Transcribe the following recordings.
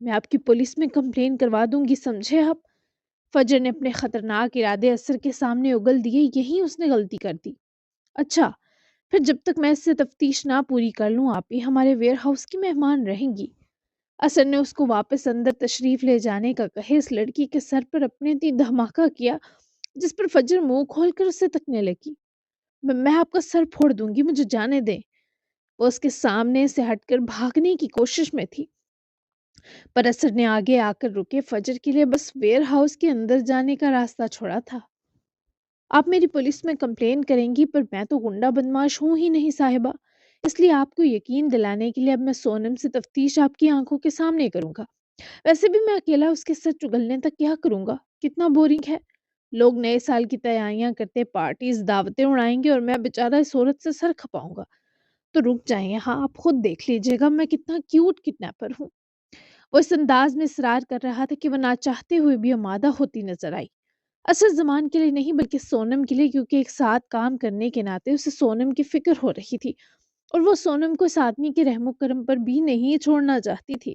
میں آپ کی پولیس میں کمپلین کروا دوں گی، سمجھے آپ؟ فجر نے اپنے خطرناک ارادے اثر کے سامنے اگل دیے، یہی اس نے غلطی کر دی۔ اچھا، پھر جب تک میں اس سے تفتیش نہ پوری کر لوں آپ ہی ہمارے ویئر ہاؤس کی مہمان رہیں گی۔ اثر نے اس کو واپس اندر تشریف لے جانے کا کہے اس لڑکی کے سر پر اپنے تی دھماکہ کیا، جس پر فجر منہ کھول کر اسے تکنے لگی۔ میں آپ کا سر پھوڑ دوں گی، مجھے جانے دیں۔ وہ اس کے سامنے سے ہٹ کر بھاگنے کی کوشش میں تھی، پر اثر نے آگے آ کر رکے فجر کے لیے بس ویئر ہاؤس کے اندر جانے کا راستہ چھوڑا تھا۔ آپ میری پولیس میں کمپلین کریں گی، پر میں تو گنڈا بدماش ہوں ہی نہیں صاحبہ، اس لیے آپ کو یقین دلانے کے لیے اب میں سونم سے تفتیش آپ کی آنکھوں کے سامنے کروں گا۔ ویسے بھی میں اکیلا اس کے ساتھ چگلنے تک کیا کروں گا، کتنا بورنگ ہے۔ لوگ نئے سال کی تیاریاں کرتے، پارٹیز دعوتیں اڑائیں گے، اور میں بیچارہ اس عورت سے سر کھپاؤں گا۔ تو رک جائیں یہاں، آپ خود دیکھ لیجئے گا میں کتنا کیوٹ کڈنیپر ہوں۔ وہ اس انداز میں اصرار کر رہا تھا کہ وہ نہ چاہتے ہوئے بھی آمادہ ہوتی نظر آئی۔ اصل زمان کے لیے نہیں بلکہ سونم کے لیے، کیونکہ ایک ساتھ کام کرنے کے ناطے اسے سونم کی فکر ہو رہی تھی، اور وہ سونم کو اس آدمی کے رحم و کرم پر بھی نہیں چھوڑنا چاہتی تھی۔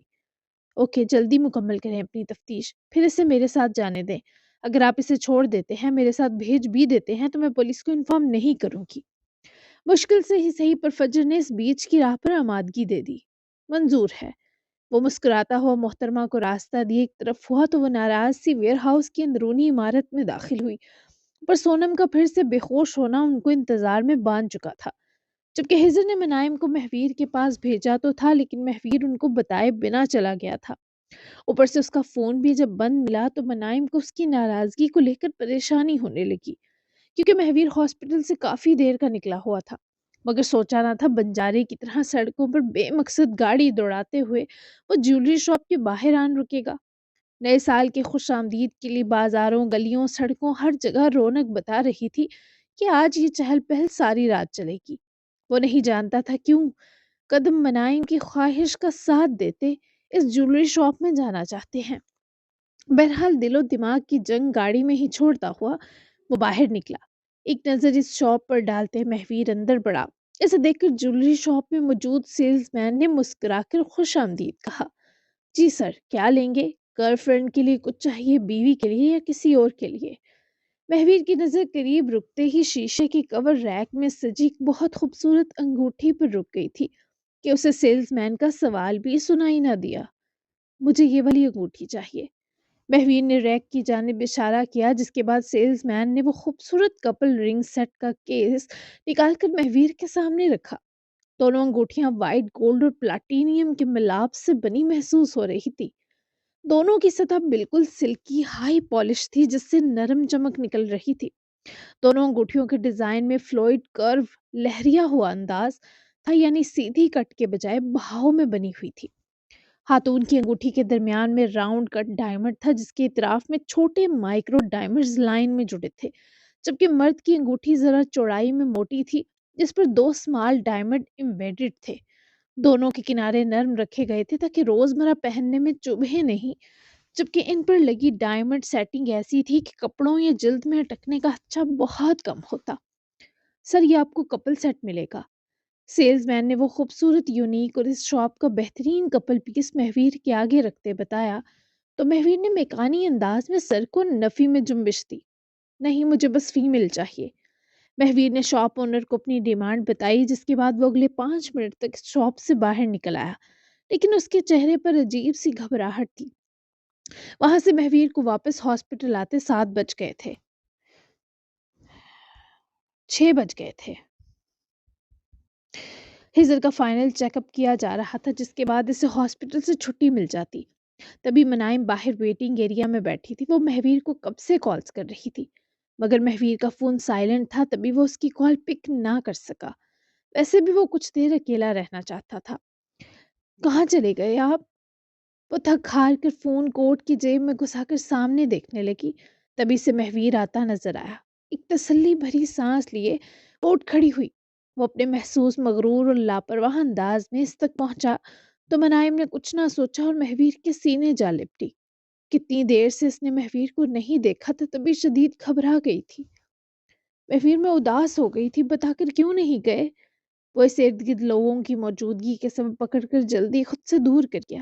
اوکے، جلدی مکمل کریں اپنی تفتیش، پھر اسے میرے ساتھ جانے دیں۔ اگر آپ اسے چھوڑ دیتے ہیں، میرے ساتھ بھیج بھی دیتے ہیں، تو میں پولیس کو انفارم نہیں کروں گی۔ مشکل سے ہی صحیح، پر فجر نے اس بیچ کی راہ پر آمادگی دے دی۔ منظور ہے۔ وہ مسکراتا ہوا محترمہ کو راستہ دیے ایک طرف ہوا تو وہ ناراض سی ویئر ہاؤس کی اندرونی عمارت میں داخل ہوئی، پر سونم کا پھر سے بے ہوش ہونا ان کو انتظار میں باندھ چکا تھا۔ جبکہ ہجر نے منائم کو مہویر کے پاس بھیجا تو تھا، لیکن مہویر ان کو بتائے بنا چلا گیا تھا۔ اوپر سے اس کا فون بھی جب بند ملا تو منائم کو اس کی ناراضگی کو لے کر پریشانی ہونے لگی، کیونکہ مہویر ہاسپٹل سے کافی دیر کا نکلا ہوا تھا، مگر سوچا نہ تھا بنجارے کی طرح سڑکوں پر بے مقصد گاڑی دوڑاتے ہوئے وہ جیولری شاپ کے باہر آن رکے گا۔ نئے سال کے خوش آمدید کے لیے بازاروں، گلیوں، سڑکوں، ہر جگہ رونق بتا رہی تھی کہ آج یہ چہل پہل ساری رات چلے گی۔ وہ نہیں جانتا تھا کیوں قدم منائم کی خواہش کا ساتھ دیتے اس جیولری شاپ میں جانا چاہتے ہیں۔ بہرحال دل و دماغ کی جنگ گاڑی میں ہی چھوڑتا ہوا وہ باہر نکلا۔ ایک نظر اس شاپ پر ڈالتے مہویر اندر بڑھا۔ اسے دیکھ کر جیولری شاپ میں موجود سیلز مین نے مسکرا کر خوش آمدید کہا، جی سر، کیا لیں گے؟ گرل فرینڈ کے لیے کچھ چاہیے، بیوی کے لیے یا کسی اور کے لیے؟ مہویر کی نظر قریب رکتے ہی شیشے کے کور ریک میں سجی ایک بہت خوبصورت انگوٹھی پر رک گئی تھی کہ اسے سیلز مین کا سوال بھی سنائی نہ دیا۔ مجھے یہ والی انگوٹھی چاہیے۔ مہویر نے ریک کی جانب اشارہ کیا، جس کے بعد سیلز مین نے وہ خوبصورت کپل رنگ سیٹ کا کیس نکال کر مہویر کے سامنے رکھا۔ دونوں انگوٹھیاں وائٹ گولڈ اور پلاٹینیم کے ملاپ سے بنی محسوس ہو رہی تھی۔ دونوں کی سطح بالکل سلکی ہائی پالش تھی، جس سے نرم چمک نکل رہی تھی۔ دونوں انگوٹھیوں کے ڈیزائن میں فلوئڈ کرو لہریا ہوا انداز تھا، یعنی سیدھی کٹ کے بجائے بہاؤ میں بنی ہوئی تھی۔ خاتون کی انگوٹھی کے درمیان میں راؤنڈ کٹ ڈائمنڈ تھا، جس کے اطراف میں چھوٹے مائکرو ڈائمنڈز لائن میں جڑے تھے، جبکہ مرد کی انگوٹھی ذرا چوڑائی میں موٹی تھی، جس پر دو سمال ڈائمنڈ امبیڈڈ تھے۔ دونوں کے کنارے نرم رکھے گئے تھے تاکہ روزمرہ پہننے میں چبھے نہیں، جبکہ ان پر لگی ڈائمنڈ سیٹنگ ایسی تھی کہ کپڑوں یا جلد میں اٹکنے کا خدشہ بہت کم ہوتا۔ سر، یہ آپ کو کپل سیٹ ملے گا۔ سیلز مین نے وہ خوبصورت، یونیک اور اس شاپ کا بہترین کپل پیس مہویر کے آگے رکھتے بتایا تو مہویر نے میکانی انداز میں سر کو نفی میں جنبش دی۔ نہیں، مجھے بس فیمیل چاہیے۔ مہویر نے شاپ اونر کو اپنی ڈیمانڈ بتائی، جس کے بعد وہ اگلے 5 منٹ تک شاپ سے باہر نکل آیا، لیکن اس کے چہرے پر عجیب سی گھبراہٹ تھی۔ وہاں سے مہویر کو واپس ہاسپٹل آتے 7 بج گئے تھے، 6 بج گئے تھے۔ ہزر کا فائنل چیک اپ کیا جا رہا تھا، جس کے بعد اسے ہاسپٹل سے چھٹی مل جاتی۔ تبھی منائم باہر ویٹنگ ایریا میں بیٹھی تھی۔ وہ مہویر کو کب سے کالز کر رہی تھی، مگر مہویر کا فون سائلنٹ تھا، تبھی وہ اس کی کال پک نہ کر سکا۔ ویسے بھی وہ کچھ دیر اکیلا رہنا چاہتا تھا۔ کہاں چلے گئے آپ؟ وہ تھک ہار کر فون کوٹ کی جیب میں گھسا کر سامنے دیکھنے لگی۔ تبھی سے مہویر آتا نظر آیا۔ ایک تسلی بھری سانس لیے وہ اٹھ کھڑی ہوئی۔ وہ اپنے محسوس مغرور اور لاپرواہ انداز میں اس تک پہنچا تو منائم نے کچھ نہ سوچا اور مہویر کے سینے جا لپٹی۔ کتنی دیر سے اس نے مہویر کو نہیں دیکھا تھا، تبھی شدید گھبرا گئی تھی۔ مہویر میں اداس ہو گئی تھی، بتا کر کیوں نہیں گئے؟ وہ اس ارد گرد لوگوں کی موجودگی کے سبب پکڑ کر جلدی خود سے دور کر گیا۔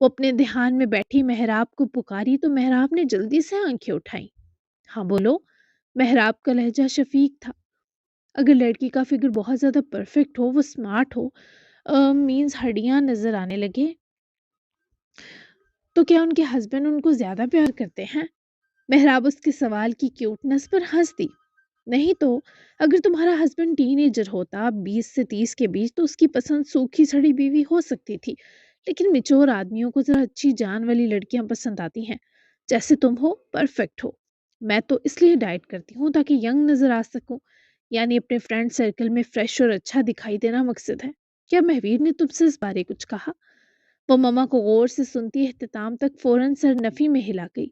وہ اپنے دھیان میں بیٹھی محراب کو پکاری تو محراب نے جلدی سے آنکھیں اٹھائیں۔ ہاں بولو۔ محراب کا لہجہ شفیق تھا۔ اگر لڑکی کا فگر بہت زیادہ پرفیکٹ ہو، وہ سمارٹ ہو، مینز ہڈیاں نظر آنے لگے، تو کیا ان کے ہسبینڈ ان کو زیادہ پیار کرتے ہیں؟ محراب اس کے سوال کی کیوٹنس پر ہنس دی۔ نہیں تو اگر تمہارا ہسبینڈ ٹین ایجر ہوتا، 20 سے 30 کے بیچ، تو اس کی پسند سوکھی سڑی بیوی ہو سکتی تھی، لیکن میچور آدمیوں کو ذرا اچھی جان والی لڑکیاں پسند آتی ہیں، جیسے تم ہو، پرفیکٹ ہو۔ میں تو اس لیے ڈائٹ کرتی ہوں تاکہ ینگ نظر آ سکوں، یعنی اپنے فرینڈ سرکل میں فریش اور اچھا دکھائی دینا مقصد ہے۔ کیا مہویر نے تم سے اس بارے کچھ کہا؟ وہ ماما کو غور سے سنتی اختتام تک فوراً سر نفی میں ہلا گئی،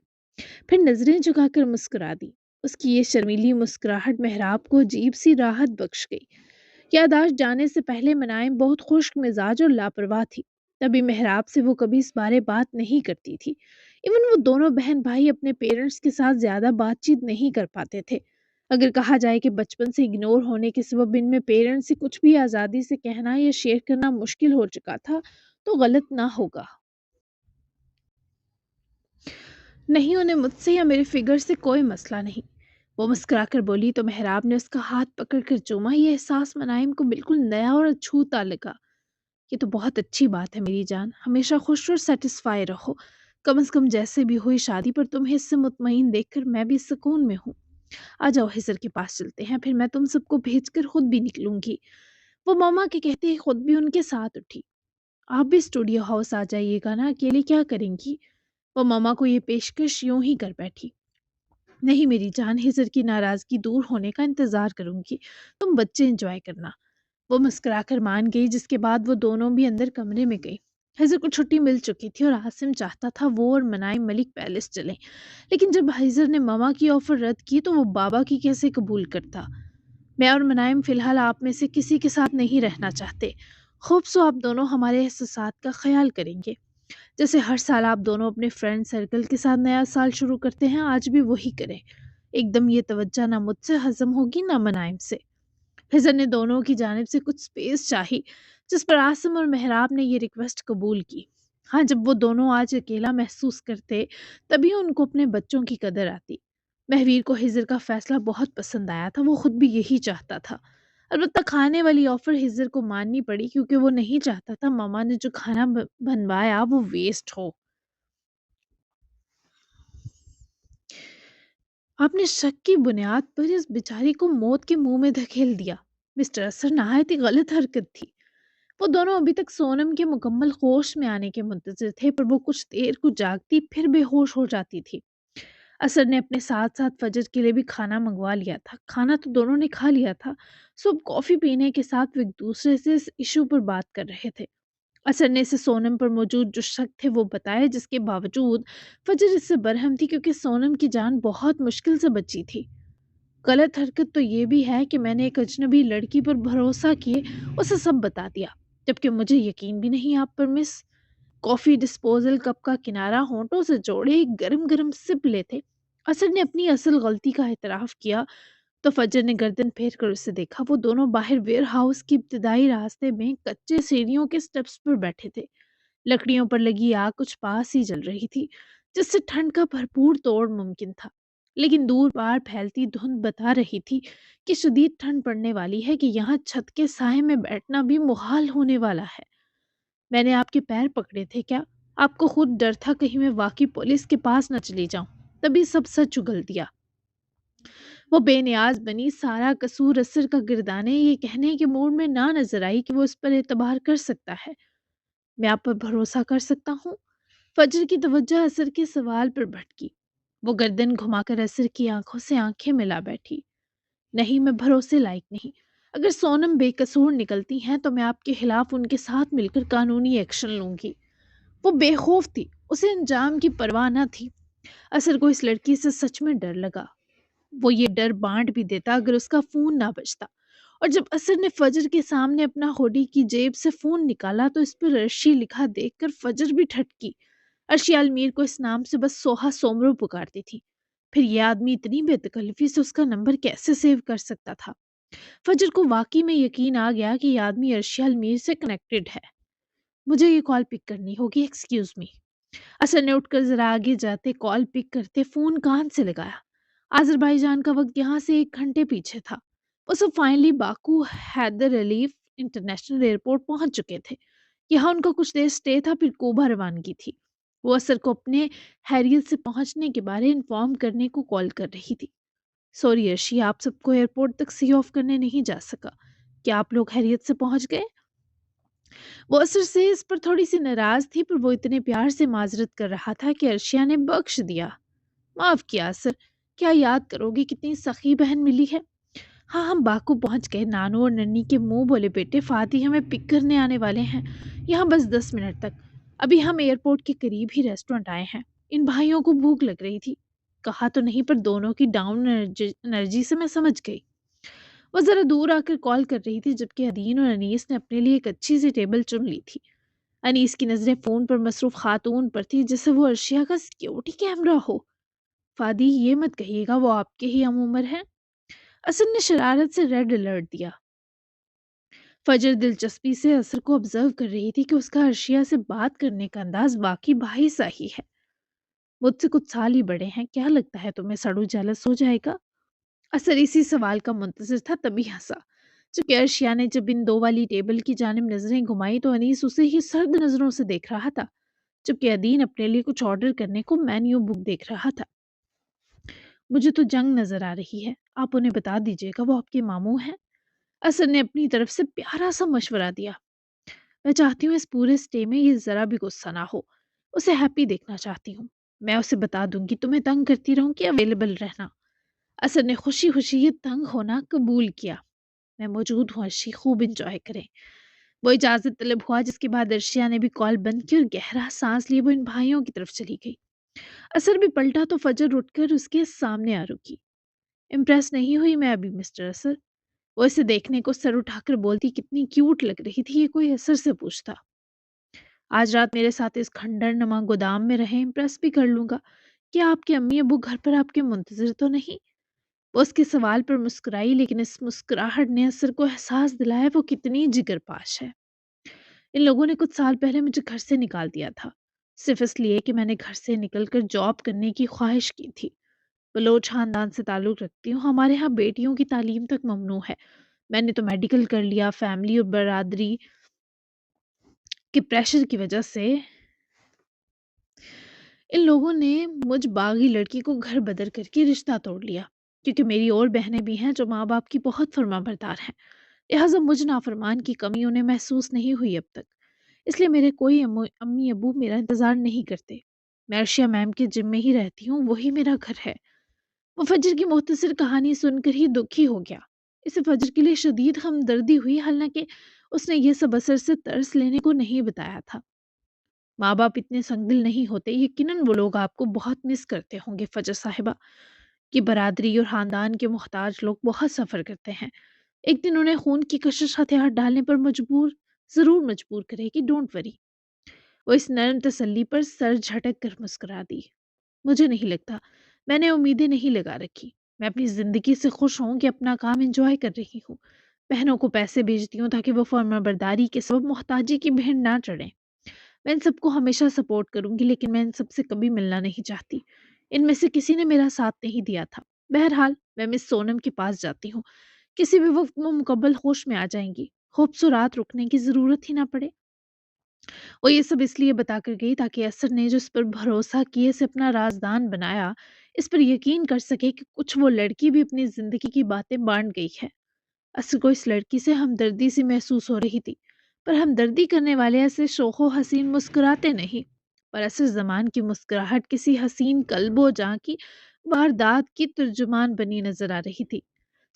پھر نظریں جھکا کر مسکرا دی۔ اس کی یہ شرمیلی مسکراہٹ محراب کو عجیب سی راحت بخش گئی۔ یاداشت جانے سے پہلے منائم بہت خشک مزاج اور لاپرواہ تھی، تبھی محراب سے وہ کبھی اس بارے بات نہیں کرتی تھی۔ ایون وہ دونوں بہن بھائی اپنے پیرنٹس کے ساتھ زیادہ بات چیت نہیں کر پاتے تھے۔ اگر کہا جائے کہ بچپن سے اگنور ہونے کے سبب ان میں پیرنٹس سے کچھ بھی آزادی سے کہنا یا شیئر کرنا مشکل ہو چکا تھا تو غلط نہ ہوگا۔ نہیں، انہیں مجھ سے یا میرے فگر سے کوئی مسئلہ نہیں، وہ مسکرا کر بولی تو محراب نے اس کا ہاتھ پکڑ کر چوما۔ یہ احساس منائم کو بالکل نیا اور اچھوتا لگا۔ یہ تو بہت اچھی بات ہے میری جان، ہمیشہ خوش اور سیٹسفائی رہو، کم از کم جیسے بھی ہوئی شادی پر تمہیں اس سے مطمئن دیکھ کر میں بھی سکون میں ہوں۔ آ جاؤ ہزر کے پاس چلتے ہیں، پھر میں تم سب کو بھیج کر خود بھی نکلوں گی۔ وہ ماما کے کہتے ہی خود بھی ان کے ساتھ اٹھی۔ آپ بھی اسٹوڈیو ہاؤس آ جائیے گا نا، اکیلے کیا کریں گی؟ وہ ماما کو یہ پیشکش یوں ہی کر بیٹھی۔ نہیں میری جان، ہزر کی ناراضگی دور ہونے کا انتظار کروں گی، تم بچے انجوائے کرنا۔ وہ مسکرا کر مان گئی، جس کے بعد وہ دونوں بھی اندر کمرے میں گئی۔ ہزر کو چھٹی مل چکی تھی اور عاصم چاہتا تھا وہ اور منائم ملک پیلس چلیں، لیکن جب ہزر نے ماما کی آفر رد کی تو وہ بابا کی کیسے قبول کرتا؟ میں اور منائم فی الحال آپ میں سے کسی کے ساتھ نہیں رہنا چاہتے، خوب سو آپ دونوں ہمارے احساسات کا خیال کریں گے، جیسے ہر سال آپ دونوں اپنے فرینڈ سرکل کے ساتھ نیا سال شروع کرتے ہیں، آج بھی وہی کریں۔ ایک دم یہ توجہ نہ مجھ سے ہضم ہوگی نہ منائم سے۔ حضر نے دونوں کی جانب سے کچھ سپیس چاہی، جس پر عاصم اور محراب نے یہ ریکویسٹ قبول کی۔ ہاں، جب وہ دونوں آج اکیلا محسوس کرتے تبھی ان کو اپنے بچوں کی قدر آتی۔ مہویر کو حضر کا فیصلہ بہت پسند آیا تھا، وہ خود بھی یہی چاہتا تھا۔ البتہ کھانے والی آفر حضر کو ماننی پڑی، کیونکہ وہ نہیں چاہتا تھا ماما نے جو کھانا بنوایا وہ ویسٹ ہو۔ آپ نے شک کی بنیاد پر اس بیچاری کو موت کے منہ میں دھکیل دیا۔ مسٹر اسر، نہایت ہی غلط حرکت تھی۔ وہ دونوں ابھی تک سونم کے مکمل ہوش میں آنے کے منتظر تھے، پر وہ کچھ دیر کو جاگتی پھر بے ہوش ہو جاتی تھی۔ اسر نے اپنے ساتھ ساتھ فجر کے لیے بھی کھانا منگوا لیا تھا۔ کھانا تو دونوں نے کھا لیا تھا، صبح کافی پینے کے ساتھ وہ ایک دوسرے سے اس ایشو پر بات کر رہے تھے۔ اسر نے اسے سونم پر موجود جو شک تھے وہ بتائے، جس کے باوجود فجر اس سے برہم تھی، کیونکہ سونم کی جان بہت مشکل سے بچی تھی۔ غلط حرکت تو یہ بھی ہے کہ میں نے ایک اجنبی لڑکی پر بھروسہ کیے اسے سب بتا دیا، جبکہ مجھے یقین بھی نہیں آپ پر، مس۔ کافی ڈسپوزل کپ کا کنارہ ہونٹوں سے جوڑے ایک گرم گرم سپ لیتے اسد نے اپنی اصل غلطی کا اعتراف کیا تو فجر نے گردن پھیر کر اسے دیکھا۔ وہ دونوں باہر ویئر ہاؤس کی ابتدائی راستے میں کچے سیڑھیوں کے سٹیپس پر بیٹھے تھے۔ لکڑیوں پر لگی آگ کچھ پاس ہی جل رہی تھی، جس سے ٹھنڈ کا بھرپور توڑ ممکن تھا، لیکن دور پار پھیلتی دھند بتا رہی تھی کہ شدید ٹھنڈ پڑنے والی ہے، کہ یہاں چھت کے سائے میں بیٹھنا بھی محال ہونے والا ہے۔ میں نے آپ کے پیر پکڑے تھے کیا؟ آپ کو خود ڈر تھا کہیں میں واقعی پولیس کے پاس نہ چلی جاؤں، تبھی سب سچ اگل دیا۔ وہ بے نیاز بنی، سارا قصور اسر کا گردانے، یہ کہنے کے موڈ میں نہ نظر آئی کہ وہ اس پر اعتبار کر سکتا ہے۔ میں آپ پر بھروسہ کر سکتا ہوں؟ فجر کی توجہ اسر کے سوال پر بھٹکی۔ وہ گردن گھما کر اسر کی آنکھوں سے آنکھیں ملا بیٹھی۔ نہیں، میں بھروسے لائق نہیں۔ اگر سونم بے قصور نکلتی ہیں تو میں آپ کے خلاف ان کے ساتھ مل کر قانونی ایکشن لوں گی۔ وہ بے خوف تھی، اسے انجام کی پرواہ نہ تھی۔ اسر کو اس لڑکی سے سچ میں ڈر لگا۔ وہ یہ ڈر بانٹ بھی دیتا اگر اس کا فون نہ بجتا، اور جب اسر نے فجر کے سامنے اپنا ہوڈی کی جیب سے فون نکالا تو اس پر ارشی لکھا دیکھ کر فجر بھی ٹھٹکی۔ ارشیال میر کو اس نام سے بس سوہا سومرو پکارتی تھی، پھر یہ آدمی اتنی بے تکلفی سے اس کا نمبر کیسے سیو کر سکتا تھا؟ فجر کو واقعی میں یقین آ گیا کہ یہ آدمی ارشیال میر سے کنیکٹڈ ہے۔ مجھے یہ کال پک کرنی ہوگی، ایکسکیوز می۔ اصل نے اٹھ کر ذرا آگے جاتے کال پک کرتے فون کان سے لگایا۔ آذربائیجان کا وقت یہاں سے 1 گھنٹے پیچھے تھا۔ وہ سب finally Baku Heydar Aliyev international airport پہنچ چکے تھے۔ یہاں ان کا کچھ دیر سٹے تھا، پھر کوبا روانگی تھی۔ وہ اثر کو اپنے خیریت سے پہنچنے کے بارے انفارم کرنے کو کال کر رہی تھی۔ سوری ارشی، آپ سب کو ایئرپورٹ تک سی آف کرنے نہیں جا سکا۔ کیا آپ لوگ خیریت سے پہنچ گئے؟ وہ اثر سے اس پر تھوڑی سی ناراض تھی، پر وہ اتنے پیار سے معذرت کر رہا تھا کہ ارشیا نے بخش دیا۔ معاف کیا اثر، کیا یاد کرو گے کتنی سخی بہن ملی ہے؟ ہاں، ہم باکو پہنچ گئے۔ نانو اور ننی کے منہ بولے بیٹے فادی ہمیں پک کرنے آنے والے ہیں، یہاں بس 10 منٹ تک۔ ابھی ہم ایئرپورٹ کے قریب ہی ریسٹورنٹ آئے ہیں۔ ان بھائیوں کو بھوک لگ رہی تھی، کہا تو نہیں پر دونوں کی ڈاؤن انرجی سے میں سمجھ گئی۔ وہ ذرا دور آ کر کال کر رہی تھی جبکہ ادین اور انیس نے اپنے لیے ایک اچھی سی ٹیبل چن لی تھی۔ انیس کی نظریں فون پر مصروف خاتون پر تھی جیسے وہ ارشیا کا سیکیورٹی کیمرہ ہو۔ فادی یہ مت کہیے گا وہ آپ کے ہی ہم عمر ہیں۔ اصل نے شرارت سے ریڈ الرٹ دیا۔ فجر دلچسپی سے اثر کو آبزرو کر رہی تھی کہ اس کا ارشیا سے بات کرنے کا انداز واقعی بھائی سا ہی ہے۔ مجھ سے کچھ سال ہی بڑے ہیں، کیا لگتا ہے تمہیں سڑو جالس ہو جائے گا؟ اثر اسی سوال کا منتظر تھا تبھی ہنسا۔ چونکہ ارشیا نے جب ان دو والی ٹیبل کی جانب نظریں گھمائی تو انیس اسے ہی سرد نظروں سے دیکھ رہا تھا، جبکہ ادین اپنے لیے کچھ آرڈر کرنے کو مینیو بک دیکھ رہا تھا۔ مجھے تو جنگ نظر آ رہی ہے، آپ انہیں بتا دیجیے گا وہ آپ کے ماموں ہیں۔ اثر نے اپنی طرف سے پیارا سا مشورہ دیا۔ میں چاہتی ہوں اس پورے سٹے میں یہ ذرا بھی غصہ نہ ہو، اسے ہیپی دیکھنا چاہتی ہوں۔ میں اسے بتا دوں گی تمہیں تنگ کرتی رہوں کہ اویلیبل رہنا۔ اثر نے خوشی خوشی یہ تنگ ہونا قبول کیا۔ میں موجود ہوں ارشی، خوب انجوائے کریں۔ وہ اجازت طلب ہوا، جس کے بعد ارشیا نے بھی کال بند کی اور گہرا سانس لیے وہ ان بھائیوں کی طرف چلی گئی۔ اثر بھی پلٹا تو فجر اٹھ کر اس کے سامنے آ رکی۔ امپریس نہیں ہوئی میں ابھی مسٹر اثر؟ وہ اسے دیکھنے کو سر اٹھا کر بولتی کتنی کیوٹ لگ رہی تھی یہ کوئی اثر سے پوچھتا۔ آج رات میرے ساتھ اس کھنڈر نما گودام میں رہیں، امپریس بھی کر لوں گا۔ کیا آپ کے امی ابو گھر پر آپ کے منتظر تو نہیں؟ وہ اس کے سوال پر مسکرائی، لیکن اس مسکراہٹ نے اثر کو احساس دلایا وہ کتنی جگر پاش ہے۔ ان لوگوں نے کچھ سال پہلے مجھے گھر سے نکال دیا تھا، صرف اس لیے کہ میں نے گھر سے نکل کر جاب کرنے کی خواہش کی تھی۔ بلوچ خاندان سے تعلق رکھتی ہوں، ہمارے ہاں بیٹیوں کی تعلیم تک ممنوع ہے۔ میں نے تو میڈیکل کر لیا، فیملی اور برادری کے پریشر کی وجہ سے ان لوگوں نے مجھ باغی لڑکی کو گھر بدر کر کے رشتہ توڑ لیا، کیونکہ میری اور بہنیں بھی ہیں جو ماں باپ کی بہت فرما بردار ہیں، لہٰذا مجھ نافرمان کی کمی انہیں محسوس نہیں ہوئی اب تک۔ اس لیے میرے کوئی امی ابو میرا انتظار نہیں کرتے۔ میں ارشیا میم کے جم میں ہی رہتی ہوں، وہی میرا گھر ہے۔ وہ فجر کی مختصر کہانی سن کر ہی دکھی ہو گیا۔ اسے فجر کے لیے شدید ہمدردی ہوئی، حالانکہ اس نے یہ سب اثر سے ترس لینے کو نہیں بتایا تھا۔ ماں باپ اتنے سنگ دل نہیں ہوتے، یقیناً وہ لوگ آپ کو بہت مس کرتے ہوں گے فجر صاحبہ کی برادری اور خاندان کے محتاج لوگ بہت سفر کرتے ہیں۔ ایک دن انہیں خون کی کشش ہتھیار ڈالنے پر ضرور مجبور کرے گی، ڈونٹ وری۔ وہ اس نرم تسلی پر سر جھٹک کر مسکرا دی۔ مجھے نہیں لگتا، میں نے امیدیں نہیں لگا رکھی۔ میں اپنی زندگی سے خوش ہوں کہ اپنا کام انجوائے کر رہی ہوں۔ بہنوں کو پیسے بھیجتی ہوں تاکہ وہ فرما برداری کے سبب محتاجی کی بھیڑ نہ چڑھیں۔ میں ان سب کو ہمیشہ سپورٹ کروں گی، لیکن میں ان سب سے کبھی ملنا نہیں چاہتی۔ ان میں سے کسی نے میرا ساتھ نہیں دیا تھا۔ بہرحال میں مس سونم کے پاس جاتی ہوں، کسی بھی وقت وہ مکمل ہوش میں آ جائیں گی، خوبصورت رکنے کی ضرورت ہی نہ پڑے۔ وہ یہ سب اس لیے بتا کر گئی تاکہ اثر نے جو اس پر بھروسہ کیے سے اپنا رازدان بنایا، اس پر یقین کر سکے کہ کچھ وہ لڑکی بھی اپنی زندگی کی باتیں بانٹ گئی ہے۔ اثر کو اس لڑکی سے ہمدردی سی محسوس ہو رہی تھی، پر ہمدردی کرنے والے ایسے شوخ و حسین مسکراتے نہیں، پر اثر زمان کی مسکراہٹ کسی حسین قلب و جاں کی واردات کی ترجمان بنی نظر آ رہی تھی۔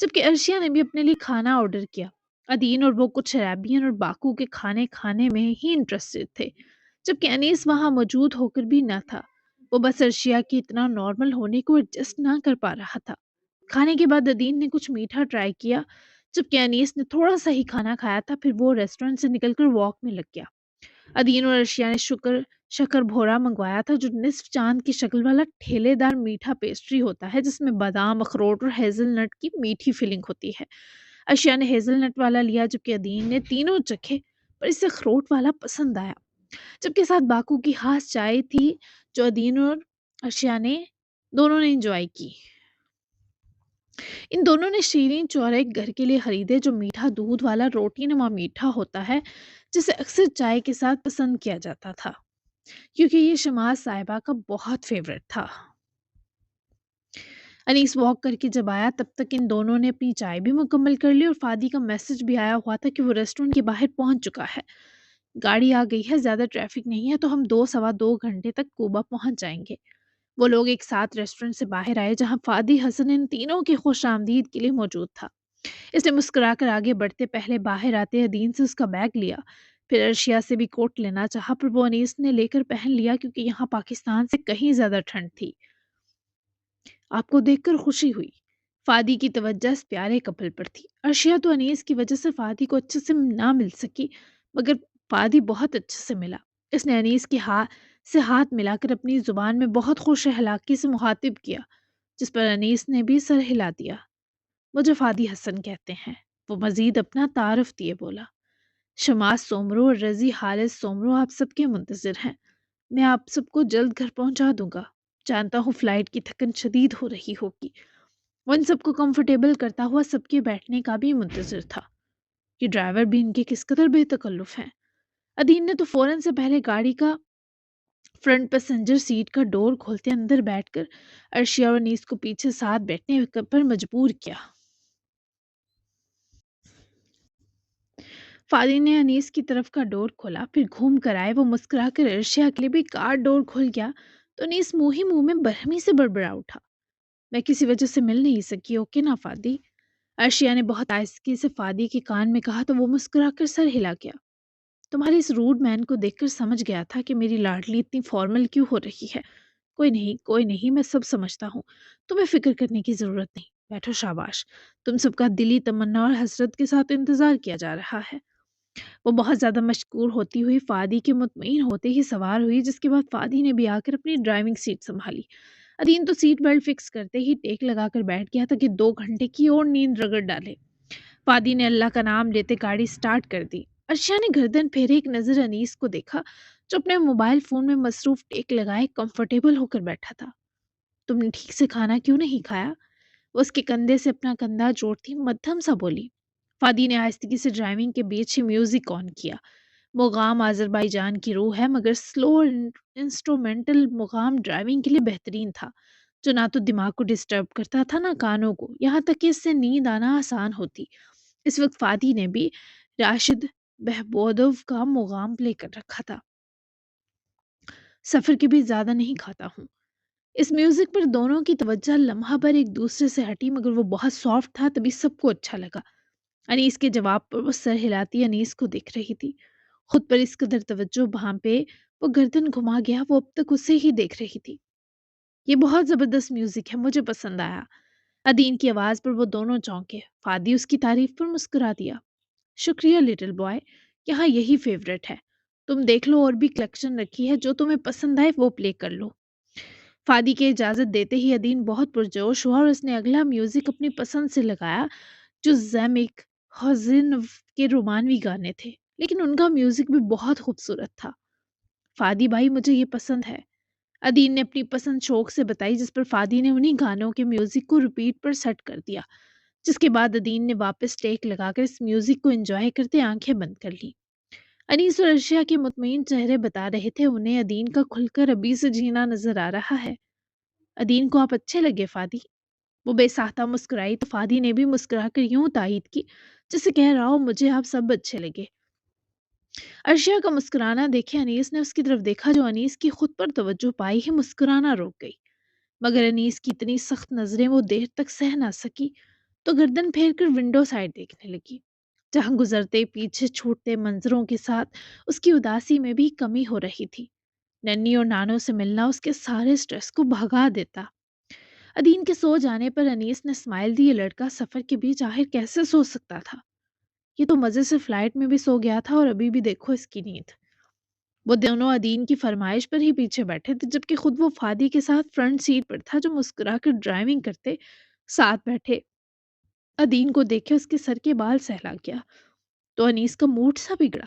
جبکہ ارشیا نے بھی اپنے لیے کھانا آرڈر کیا۔ ادین اور وہ کچھ عربین اور باکو کے کھانے کھانے میں ہی انٹرسٹڈ تھے، جبکہ انیس وہاں موجود ہو کر بھی نہ تھا۔ وہ بس ارشیا کی اتنا نارمل ہونے کو ایڈجسٹ نہ کر پا رہا تھا۔ کھانے کے بعد ادین نے کچھ میٹھا ٹرائی کیا، جبکہ انیس نے تھوڑا سا ہی کھانا کھایا تھا، پھر وہ ریسٹورنٹ سے نکل کر واک میں لگ گیا۔ ادین اور ارشیا نے شکر بھورا منگوایا تھا، جو نصف چاند کی شکل والا ٹھیلے دار میٹھا پیسٹری ہوتا ہے جس میں بادام، اخروٹ اور ہیزل نٹ کی میٹھی فلنگ ہوتی ہے۔ ارشیا نے ہیزل نٹ والا لیا، جبکہ ادین نے تینوں چکھے پر اسے اخروٹ والا پسند آیا، جبکہ ساتھ باکو کی خاص چائے تھی جو ادین اور ارشیا نے دونوں نے انجوائے کی۔ ان دونوں نے شیرین چورے گھر کے لیے خریدے جو میٹھا دودھ والا روٹی نما میٹھا ہوتا ہے، جسے اکثر چائے کے ساتھ پسند کیا جاتا تھا کیونکہ یہ شماس صاحبہ کا بہت فیورٹ تھا۔ انیس واک کر کے جب آیا تب تک ان دونوں نے اپنی چائے بھی مکمل کر لی اور فادی کا میسج بھی آیا ہوا تھا کہ وہ ریسٹورنٹ کے باہر پہنچ چکا ہے، گاڑی آ گئی ہے، زیادہ ٹریفک نہیں ہے، تو ہم 2 سوا 2 گھنٹے تک کوبا پہنچ جائیں گے۔ وہ لوگ ایک ساتھ ریسٹورنٹ سے باہر آئے جہاں فادی حسن ان تینوں کی خوش آمدید کے لیے موجود تھا۔ اس نے مسکرا کر آگے بڑھتے پہلے باہر آتے ادین سے اس کا بیگ لیا، پھر ارشیا سے بھی کوٹ لینا چاہا پر وہ انیس نے لے کر پہن لیا کیونکہ یہاں پاکستان سے کہیں زیادہ ٹھنڈ تھی۔ آپ کو دیکھ کر خوشی ہوئی۔ فادی کی توجہ اس پیارے کپل پر تھی۔ ارشیا تو انیس کی وجہ سے فادی کو اچھے سے نہ مل سکی، مگر فادی بہت اچھے سے ملا۔ اس نے انیس کے ہاتھ ملا کر اپنی زبان میں بہت خوش اخلاقی سے مخاطب کیا، جس پر انیس نے بھی سر ہلا دیا۔ مجھے فادی حسن کہتے ہیں، وہ مزید اپنا تعارف دیے بولا۔ شماس سومرو اور رضی حارث سومرو آپ سب کے منتظر ہیں، میں آپ سب کو جلد گھر پہنچا دوں گا، جانتا ہوں فلائٹ کی تھکن شدید ہو رہی ہوگی۔ وہ ان سب کو کمفرٹیبل کرتا ہوا سب کے بیٹھنے کا بھی منتظر تھا کہ ڈرائیور بھی ان کے کس قدر بے تکلف ہیں۔ ادین نے تو فوراً سے پہلے گاڑی کا فرنٹ پیسنجر سیٹ کا ڈور کھولتے اندر بیٹھ کر ارشیا اور انیس کو پیچھے ساتھ بیٹھنے پر مجبور کیا۔ فادی نے انیس کی طرف کا ڈور کھولا، پھر گھوم کر آئے وہ مسکرا کر ارشیا کے لیے بھی کار ڈور کھل گیا تو انیس منہ ہی منہ میں برہمی سے بڑبڑا اٹھا۔ میں کسی وجہ سے مل نہیں سکی، اوکے نا فادی؟ ارشیا نے بہت آہستگی سے فادی کے کان میں کہا تو وہ مسکرا کر سر ہلا گیا۔ تمہارے اس روڈ مین کو دیکھ کر سمجھ گیا تھا کہ میری لاڈلی اتنی فارمل کیوں ہو رہی ہے۔ کوئی نہیں، میں سب سمجھتا ہوں، تمہیں فکر کرنے کی ضرورت نہیں، بیٹھو، شاباش، تم سب کا دلی تمنا اور حسرت کے ساتھ انتظار کیا جا رہا ہے۔ وہ بہت زیادہ مشکور ہوتی ہوئی فادی کے مطمئن ہوتے ہی سوار ہوئی، جس کے بعد فادی نے بھی آ کر اپنی ڈرائیونگ سیٹ سنبھالی۔ ادین تو سیٹ بیلٹ فکس کرتے ہی ٹیک لگا کر بیٹھ گیا تھا کہ 2 گھنٹے کی اور نیند رگڑ ڈالے۔ فادی نے اللہ کا نام لیتے گاڑی سٹارٹ کر دی۔ ارشیا نے گردن پھیرے ایک نظر انیس کو دیکھا جو اپنے موبائل فون میں مصروف ٹیک لگائے کمفرٹیبل ہو کر بیٹھا تھا۔ تم نے ٹھیک سے کھانا کیوں نہیں کھایا؟ وہ اس کے کندھے سے اپنا کندھا جوڑتی مدھم سا بولی۔ فادی نے آہستگی سے ڈرائیونگ کے بیچ ہی میوزک آن کیا۔ مقام آذربائی جان کی روح ہے، مگر سلو انسٹرومنٹل مقام ڈرائیونگ کے لیے بہترین تھا، جو نہ تو دماغ کو ڈسٹرب کرتا تھا نہ کانوں کو، یہاں تک کہ اس سے نیند آنا آسان ہوتی۔ اس وقت فادی نے بھی راشد بہبودوف کا مقام پلے کر رکھا تھا۔ سفر کے بھی زیادہ نہیں کھاتا ہوں۔ اس میوزک پر دونوں کی توجہ لمحہ پر ایک دوسرے سے ہٹی، مگر وہ بہت سافٹ تھا تبھی سب کو اچھا لگا۔ انیس کے جواب پر وہ سر ہلاتی انیس کو دیکھ رہی تھی، خود پر اس قدر توجہ وہاں پہ وہ گردن گھما گیا، وہ اب تک اسے ہی دیکھ رہی تھی۔ یہ بہت زبردست میوزک ہے، مجھے پسند آیا۔ ادین کی آواز پر وہ دونوں چونکے۔ فادی اس کی تعریف پر مسکرا دیا۔ شکریہ لٹل بوائے، یہاں یہی فیورٹ ہے، تم دیکھ لو، اور بھی کلیکشن رکھی ہے، جو تمہیں پسند آئے وہ پلے کر لو۔ فادی کے اجازت دیتے ہی ادین بہت پرجوش ہوا اور اس نے اگلا میوزک اپنی پسند سے لگایا جو زیمک حزن کے رومانوی گانے تھے، لیکن ان کا میوزک بھی بہت خوبصورت تھا۔ فادی بھائی، مجھے یہ پسند ہے، ادین نے اپنی پسند شوق سے بتائی، جس پر فادی نے انہی گانوں کے میوزک کو ریپیٹ پر سیٹ کر دیا، جس کے بعد ادین نے واپس ٹیک لگا کر اس میوزک کو انجوائے کرتے آنکھیں بند کر لی۔ انیس اور ارشیا کے مطمئن چہرے بتا رہے تھے انہیں ادین کا کھل کر ابھی سے جینا نظر آ رہا ہے۔ ادین کو آپ اچھے لگے فادی؟ وہ بے ساختہ مسکرائی تو فادی نے بھی مسکرا کر یوں تائید کی جسے کہہ رہا ہو مجھے آپ سب اچھے لگے۔ ارشیا کا مسکرانا دیکھے انیس نے اس کی طرف دیکھا جو انیس کی خود پر توجہ پائی ہی مسکرانا روک گئی، مگر انیس کی اتنی سخت نظریں وہ دیر تک سہ نہ سکی تو گردن پھیر کر ونڈو سائڈ دیکھنے لگی، جہاں گزرتے پیچھے چھوٹتے منظروں کے ساتھ اس کی اداسی میں بھی کمی ہو رہی تھی۔ ننی اور نانوں سے ملنا اس کے سارے سٹریس کو بھگا دیتا۔ ادین کے سو جانے پر انیس نے اسمائل دی، یہ لڑکا سفر کے بیچ آخر کیسے سو سکتا تھا؟ یہ تو مزے سے فلائٹ میں بھی سو گیا تھا اور ابھی بھی دیکھو اس کی نیند۔ وہ دونوں ادین کی فرمائش پر ہی پیچھے بیٹھے تھے، جبکہ خود وہ فادی کے ساتھ فرنٹ سیٹ پر تھا جو مسکرا کر ڈرائیونگ کرتے ساتھ بیٹھے۔ ادین کو دیکھے اس کے سر کے بال سہلا گیا تو انیس کا موڈ سا بگڑا۔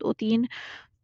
2-3,